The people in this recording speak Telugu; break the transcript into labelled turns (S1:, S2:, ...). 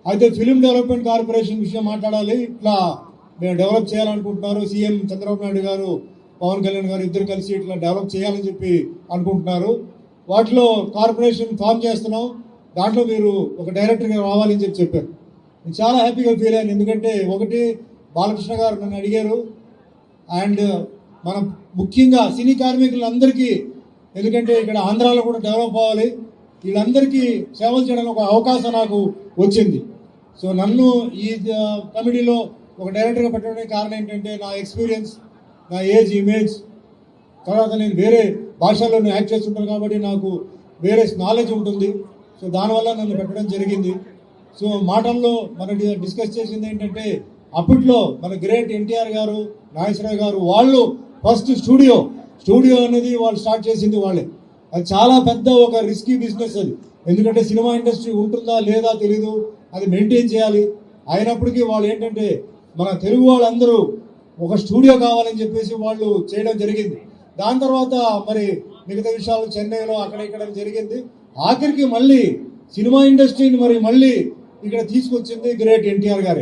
S1: అయితే ఫిల్మ్ డెవలప్మెంట్ కార్పొరేషన్ విషయం మాట్లాడాలి. ఇట్లా మేము డెవలప్ చేయాలనుకుంటున్నారు. సీఎం చంద్రబాబు నాయుడు గారు, పవన్ కళ్యాణ్ గారు ఇద్దరు కలిసి ఇట్లా డెవలప్ చేయాలని చెప్పి అనుకుంటున్నారు. వాటిలో కార్పొరేషన్ ఫామ్ చేస్తున్నాం, దాంట్లో మీరు ఒక డైరెక్టర్గా రావాలని చెప్పారు. నేను చాలా హ్యాపీగా ఫీల్ అయ్యాను. ఎందుకంటే ఒకటి, బాలకృష్ణ గారు నన్ను అడిగారు. అండ్ మనం ముఖ్యంగా సినీ కార్మికులందరికీ, ఎందుకంటే ఇక్కడ ఆంధ్రాలో కూడా డెవలప్ అవ్వాలి, వీళ్ళందరికీ సేవలు చేయడానికి ఒక అవకాశం నాకు వచ్చింది. సో నన్ను ఈ కమిటీలో ఒక డైరెక్టర్గా పెట్టడానికి కారణం ఏంటంటే నా ఎక్స్పీరియన్స్, నా ఏజ్, ఇమేజ్, తర్వాత నేను వేరే భాషల్లో యాక్ట్ చేస్తుంటాను కాబట్టి నాకు వేరే నాలెడ్జ్ ఉంటుంది. సో దానివల్ల నన్ను పెట్టడం జరిగింది. సో మాటల్లో మనం డిస్కస్ చేసింది ఏంటంటే, అప్పట్లో మన గ్రేట్ ఎన్టీఆర్ గారు, నాగేశ్వరరావు గారు వాళ్ళు ఫస్ట్ స్టూడియో అనేది వాళ్ళు స్టార్ట్ చేసింది వాళ్ళే. అది చాలా పెద్ద ఒక రిస్కీ బిజినెస్ అది. ఎందుకంటే సినిమా ఇండస్ట్రీ ఉంటుందా లేదా తెలీదు, అది మెయింటైన్ చేయాలి. అయినప్పటికీ వాళ్ళు ఏంటంటే మన తెలుగు వాళ్ళందరూ ఒక స్టూడియో కావాలని చెప్పేసి వాళ్ళు చేయడం జరిగింది. దాని తర్వాత మరి మిగతా విషయాలు చెన్నైలో అక్కడ ఇక్కడ జరిగింది. ఆఖరికి మళ్ళీ సినిమా ఇండస్ట్రీని మళ్ళీ ఇక్కడ తీసుకొచ్చింది గ్రేట్ ఎన్టీఆర్ గారే.